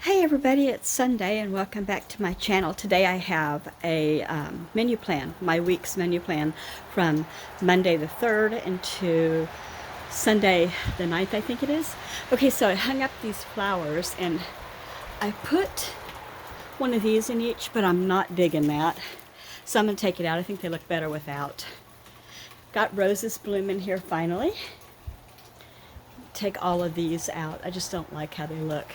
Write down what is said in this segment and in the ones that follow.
Hey everybody, it's Sunday and welcome back to my channel. Today I have a menu plan, my week's menu plan from Monday the 3rd into Sunday the 9th, I think it is. Okay, so I hung up these flowers and I put one of these in each, but I'm not digging that. So I'm going to take it out. I think they look better without. Got roses blooming here finally. Take all of these out. I just don't like how they look.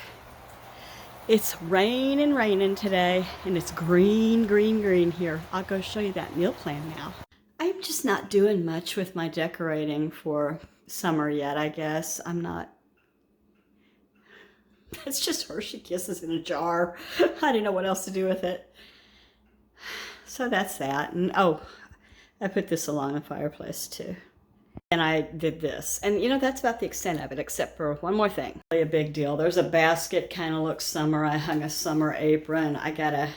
It's raining today, and it's green here. I'll go show you that meal plan now. I'm just not doing much with my decorating for summer yet, I guess. I'm not. It's just Hershey Kisses in a jar. I don't know what else to do with it. So that's that. And oh, I put this along the fireplace too. And I did this. And you know, that's about the extent of it, except for one more thing. Really a big deal. There's a basket, kind of looks summer. I hung a summer apron. I got a...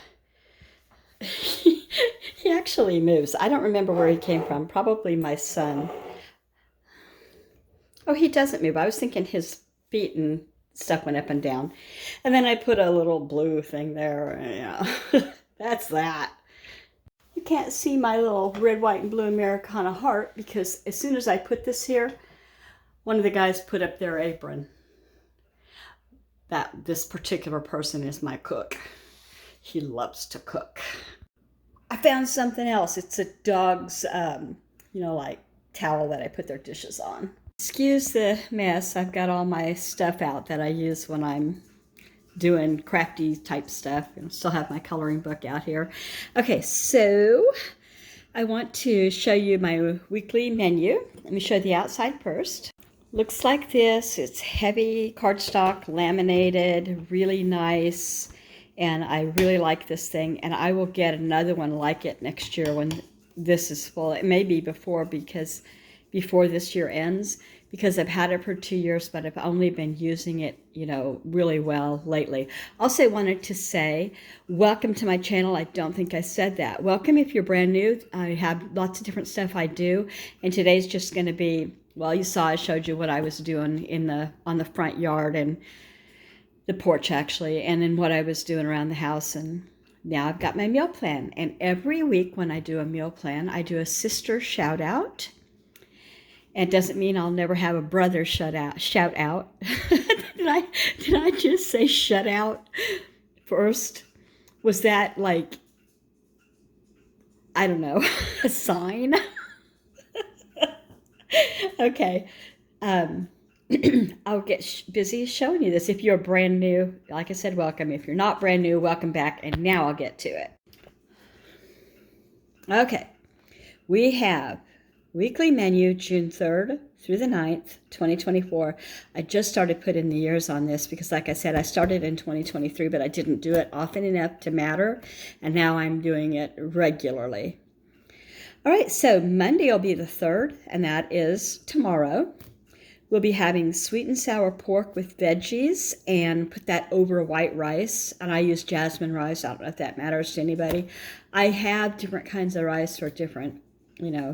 He actually moves. I don't remember where he came from. Probably my son. Oh, he doesn't move. I was thinking his feet and stuff went up and down. And then I put a little blue thing there. You know, that's that. You can't see my little red, white, and blue Americana heart because as soon as I put this here, one of the guys put up their apron. That this particular person is my cook. He loves to cook. I found something else. It's a dog's, like towel that I put their dishes on. Excuse the mess. I've got all my stuff out that I use when I'm doing crafty type stuff, and still have my coloring book out here. Okay, so I want to show you my weekly menu. Let me show the outside first. Looks like this. It's heavy cardstock, laminated, really nice, and I really like this thing, and I will get another one like it next year when this is full. It may be before this year ends, because I've had it for 2 years, but I've only been using it, really well lately. Also wanted to say, welcome to my channel. I don't think I said that. Welcome if you're brand new. I have lots of different stuff I do, and today's just going to be, well, you saw I showed you what I was doing on the front yard and the porch actually, and then what I was doing around the house. And now I've got my meal plan, and every week when I do a meal plan, I do a sister shout out. It doesn't mean I'll never have a brother shout out. Did I just say shut out first? Was that like, I don't know, a sign? Okay. I'll get busy showing you this. If you're brand new, like I said, welcome. If you're not brand new, welcome back. And now I'll get to it. Okay. We have weekly menu, June 3rd through the 9th, 2024. I just started putting the years on this because, like I said, I started in 2023, but I didn't do it often enough to matter, and now I'm doing it regularly. All right, so Monday will be the 3rd, and that is tomorrow. We'll be having sweet and sour pork with veggies and put that over white rice, and I use jasmine rice. I don't know if that matters to anybody. I have different kinds of rice for different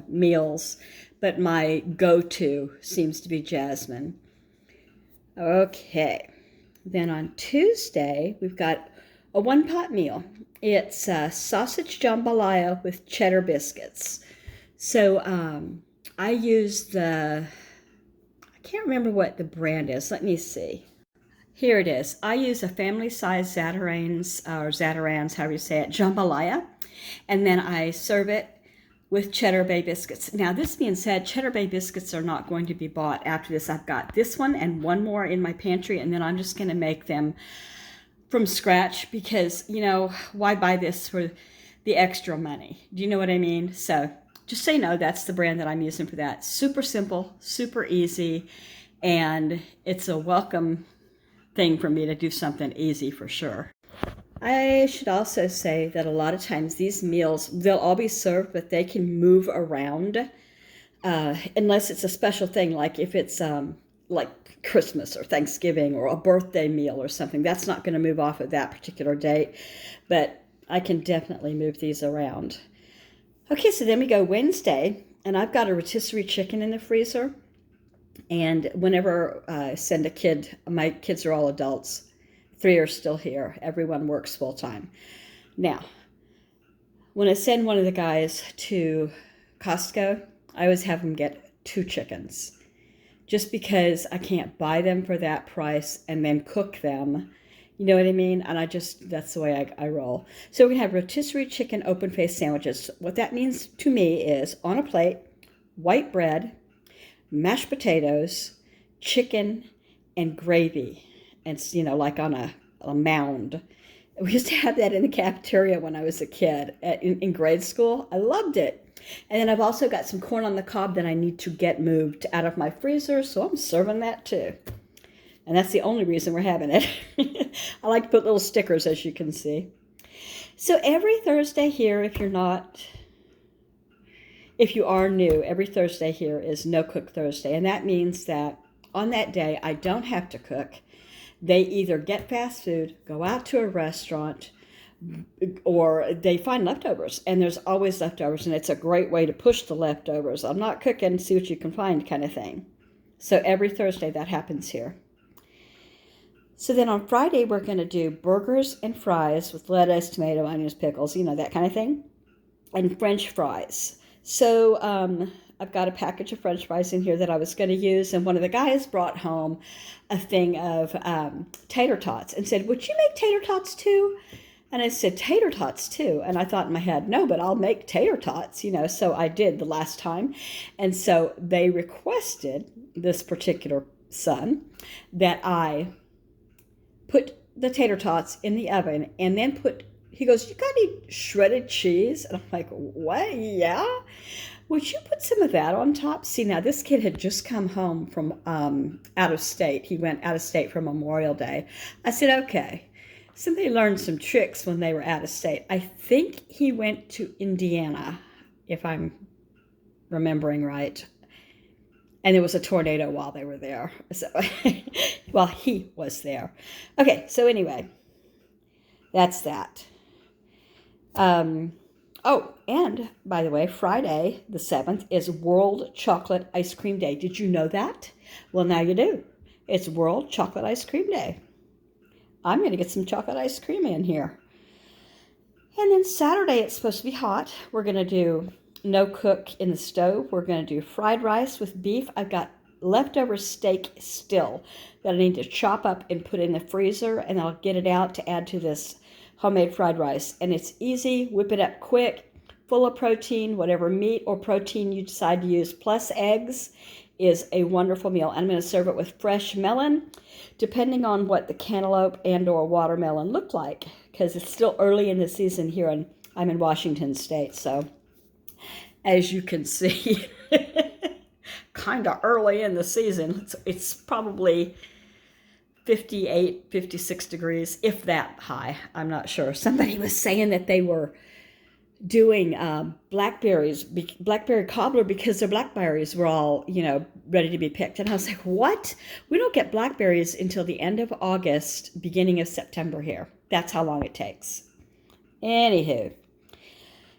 meals, but my go-to seems to be jasmine. Okay, then on Tuesday, we've got a one-pot meal. It's sausage jambalaya with cheddar biscuits. So I use I can't remember what the brand is. Let me see. Here it is. I use a family-size Zatarain's, however you say it, jambalaya, and then I serve it with Cheddar Bay biscuits. Now, this being said, Cheddar Bay biscuits are not going to be bought after this. I've got this one and one more in my pantry, and then I'm just going to make them from scratch because, why buy this for the extra money? Do you know what I mean? So just so you know, that's the brand that I'm using for that. Super simple, super easy, and it's a welcome thing for me to do something easy for sure. I should also say that a lot of times these meals, they'll all be served, but they can move around unless it's a special thing, like if it's like Christmas or Thanksgiving or a birthday meal or something. That's not going to move off of that particular date, but I can definitely move these around. Okay, so then we go Wednesday, and I've got a rotisserie chicken in the freezer. And whenever I send a kid, my kids are all adults, 3 are still here. Everyone works full time. Now, when I send one of the guys to Costco, I always have them get 2 chickens. Just because I can't buy them for that price and then cook them. You know what I mean? And that's the way I roll. So we're going to have rotisserie chicken open-faced sandwiches. What that means to me is on a plate, white bread, mashed potatoes, chicken, and gravy. And it's, like on a mound. We used to have that in the cafeteria when I was a kid in grade school. I loved it. And then I've also got some corn on the cob that I need to get moved out of my freezer, so I'm serving that too. And that's the only reason we're having it. I like to put little stickers, as you can see. So every Thursday here, if you are new, every Thursday here is No Cook Thursday. And that means that on that day, I don't have to cook. They either get fast food, go out to a restaurant, or they find leftovers, and there's always leftovers, and it's a great way to push the leftovers. I'm not cooking, see what you can find kind of thing. So every Thursday that happens here. So then on Friday, we're going to do burgers and fries with lettuce, tomato, onions, pickles, that kind of thing, and French fries. So I've got a package of French fries in here that I was going to use, and one of the guys brought home a thing of tater tots and said, "Would you make tater tots too?" And I said, "Tater tots too?" And I thought in my head, no, but I'll make tater tots, so I did the last time. And so they requested, this particular son, that I put the tater tots in the oven and then he goes, "You got any shredded cheese?" And I'm like, "What? Yeah? Would you put some of that on top?" See, now this kid had just come home from out of state. He went out of state for Memorial Day. I said, okay. Somebody learned some tricks when they were out of state. I think he went to Indiana, if I'm remembering right. And there was a tornado while they were there. So, well, he was there. Okay, so anyway, that's that. Oh, and by the way, Friday the 7th is World Chocolate Ice Cream Day. Did you know that? Well, now you do. It's World Chocolate Ice Cream Day. I'm going to get some chocolate ice cream in here. And then Saturday, it's supposed to be hot. We're going to do no cook in the stove. We're going to do fried rice with beef. I've got leftover steak still that I need to chop up and put in the freezer, and I'll get it out to add to this homemade fried rice. And it's easy. Whip it up quick, full of protein. Whatever meat or protein you decide to use, plus eggs, is a wonderful meal. I'm going to serve it with fresh melon, depending on what the cantaloupe and or watermelon look like, because it's still early in the season here, and I'm in Washington State. So as you can see, kind of early in the season. It's probably 58, 56 degrees, if that high. I'm not sure. Somebody was saying that they were doing blackberry cobbler because their blackberries were all, ready to be picked. And I was like, what? We don't get blackberries until the end of August, beginning of September here. That's how long it takes. Anywho.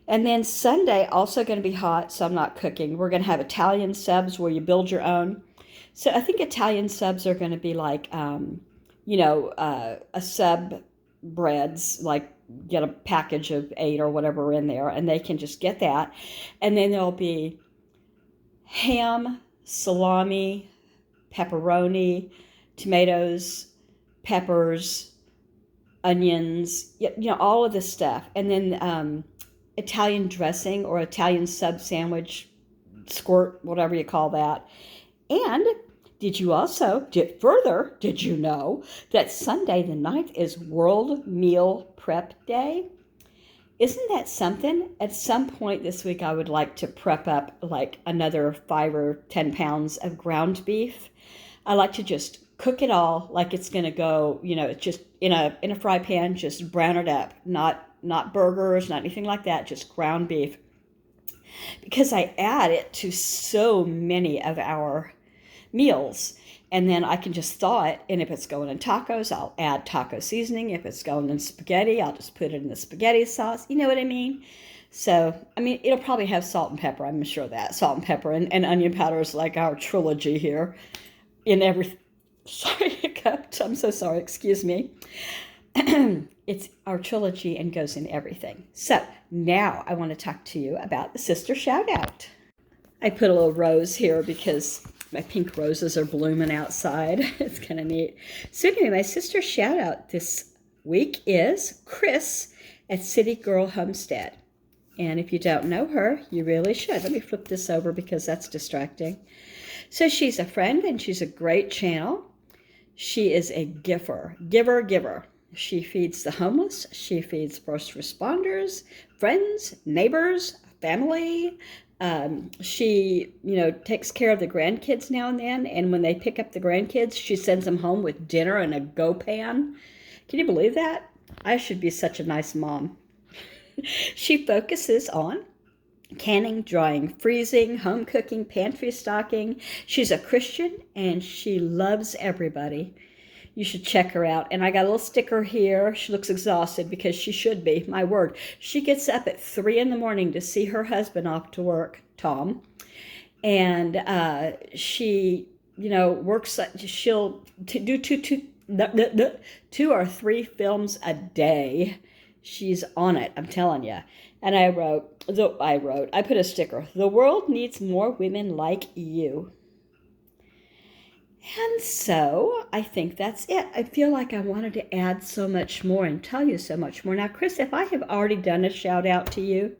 And then Sunday, also going to be hot, so I'm not cooking. We're going to have Italian subs where you build your own. So I think Italian subs are going to be like, a sub breads, like get a package of 8 or whatever in there, and they can just get that. And then there'll be ham, salami, pepperoni, tomatoes, peppers, onions, all of this stuff. And then Italian dressing or Italian sub sandwich, squirt, whatever you call that. And did you know that Sunday the 9th is World Meal Prep Day? Isn't that something? At some point this week, I would like to prep up like another 5 or 10 pounds of ground beef. I like to just cook it all like it's going to go, just in a fry pan, just brown it up, not burgers, not anything like that, just ground beef. Because I add it to so many of our meals, and then I can just thaw it, and if it's going in tacos, I'll add taco seasoning. If it's going in spaghetti, I'll just put it in the spaghetti sauce. You know what I mean? So, it'll probably have salt and pepper. I'm sure that. Salt and pepper and onion powder is like our trilogy here in every Sorry, hiccuped. I'm so sorry. Excuse me. It's our trilogy and goes in everything. So now I want to talk to you about the sister shout out. I put a little rose here because my pink roses are blooming outside. It's kind of neat. So anyway, my sister shout out this week is Chris at City Girl Homestead. And if you don't know her, you really should. Let me flip this over because that's distracting. So she's a friend and she's a great channel. She is a giver. She feeds the homeless. She feeds first responders, friends, neighbors, family. She, takes care of the grandkids now and then. And when they pick up the grandkids, she sends them home with dinner and a go pan. Can you believe that? I should be such a nice mom. She focuses on canning, drying, freezing, home cooking, pantry stocking. She's a Christian and she loves everybody. You should check her out. And I got a little sticker here. She looks exhausted because she should be. My word. She gets up at 3 in the morning to see her husband off to work, Tom. And she, works. She'll do two or three films a day. She's on it, I'm telling you. And I put a sticker. The world needs more women like you. And so I think that's it. I feel like I wanted to add so much more and tell you so much more. Now, Chris, if I have already done a shout out to you,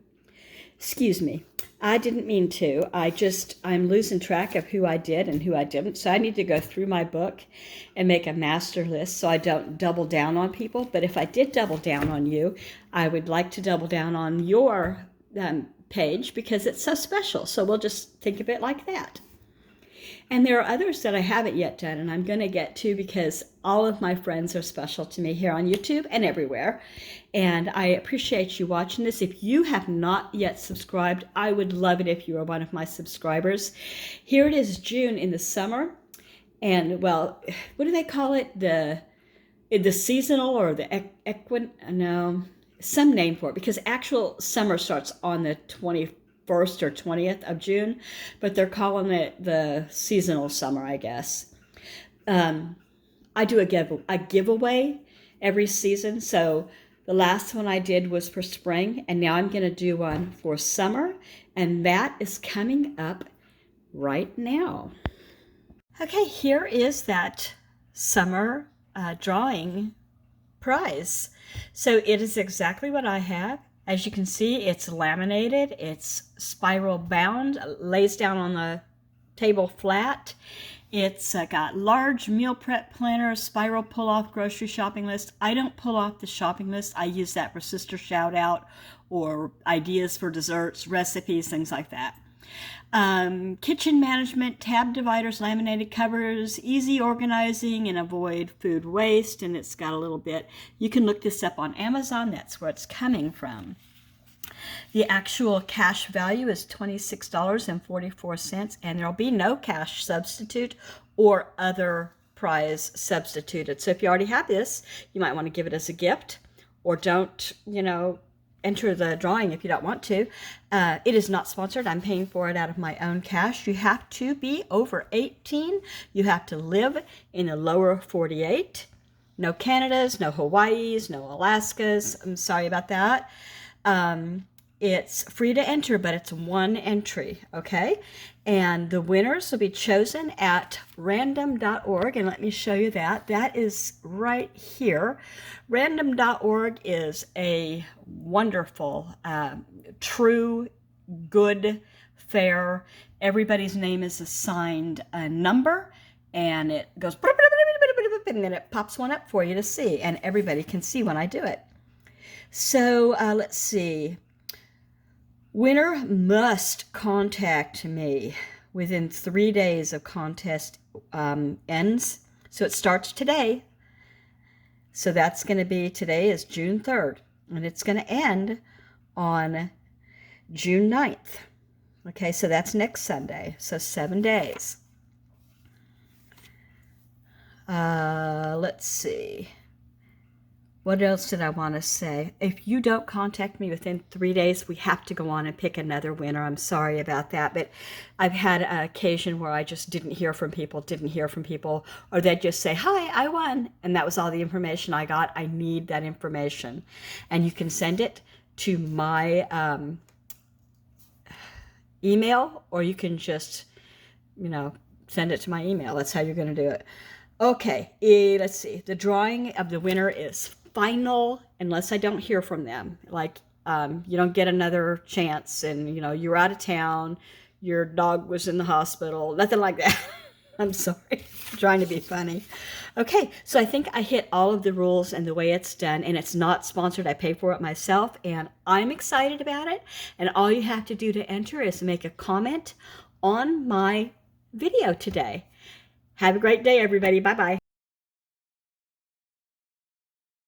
excuse me. I didn't mean to. I'm losing track of who I did and who I didn't. So I need to go through my book and make a master list so I don't double down on people. But if I did double down on you, I would like to double down on your page because it's so special. So we'll just think of it like that. And there are others that I haven't yet done, and I'm going to get to because all of my friends are special to me here on YouTube and everywhere. And I appreciate you watching this. If you have not yet subscribed, I would love it if you were one of my subscribers. Here it is, June in the summer. And, well, what do they call it? The seasonal or the some name for it. Because actual summer starts on the 21st or 20th of June, but they're calling it the seasonal summer, I guess. I do a giveaway every season. So the last one I did was for spring, and now I'm going to do one for summer, and that is coming up right now. Okay, here is that summer drawing prize. So it is exactly what I have. As you can see, it's laminated, it's spiral bound, lays down on the table flat. It's got large meal prep planner, spiral pull-off grocery shopping list. I don't pull off the shopping list. I use that for sister shout out or ideas for desserts, recipes, things like that. Kitchen management, tab dividers, laminated covers, easy organizing and avoid food waste. And it's got a little bit, you can look this up on Amazon. That's where it's coming from. The actual cash value is $26.44, and there'll be no cash substitute or other prize substituted. So if you already have this, you might want to give it as a gift, or don't, enter the drawing if you don't want to. It is not sponsored. I'm paying for it out of my own cash. You have to be over 18. You have to live in the lower 48. No Canadas, no Hawaiis, no Alaskas. I'm sorry about that. It's free to enter, but it's one entry, okay? And the winners will be chosen at random.org, and let me show you that. That is right here. Random.org is a wonderful, true, good, fair, everybody's name is assigned a number, and it goes, and then it pops one up for you to see, and everybody can see when I do it. So let's see. Winner must contact me within 3 days of contest ends. So it starts today. So that's going to be, today is June 3rd. And it's going to end on June 9th. Okay, so that's next Sunday. So 7 days. Let's see. What else did I want to say? If you don't contact me within 3 days, we have to go on and pick another winner. I'm sorry about that, but I've had an occasion where I just didn't hear from people, or they'd just say, hi, I won. And that was all the information I got. I need that information. And you can send it to my email, or you can just, send it to my email. That's how you're going to do it. Okay, let's see. The drawing of the winner is final unless I don't hear from them. Like, you don't get another chance and, you're out of town, your dog was in the hospital, nothing like that. I'm sorry, I'm trying to be funny. Okay, so I think I hit all of the rules and the way it's done, and it's not sponsored. I pay for it myself, and I'm excited about it. And all you have to do to enter is make a comment on my video today. Have a great day, everybody. Bye-bye.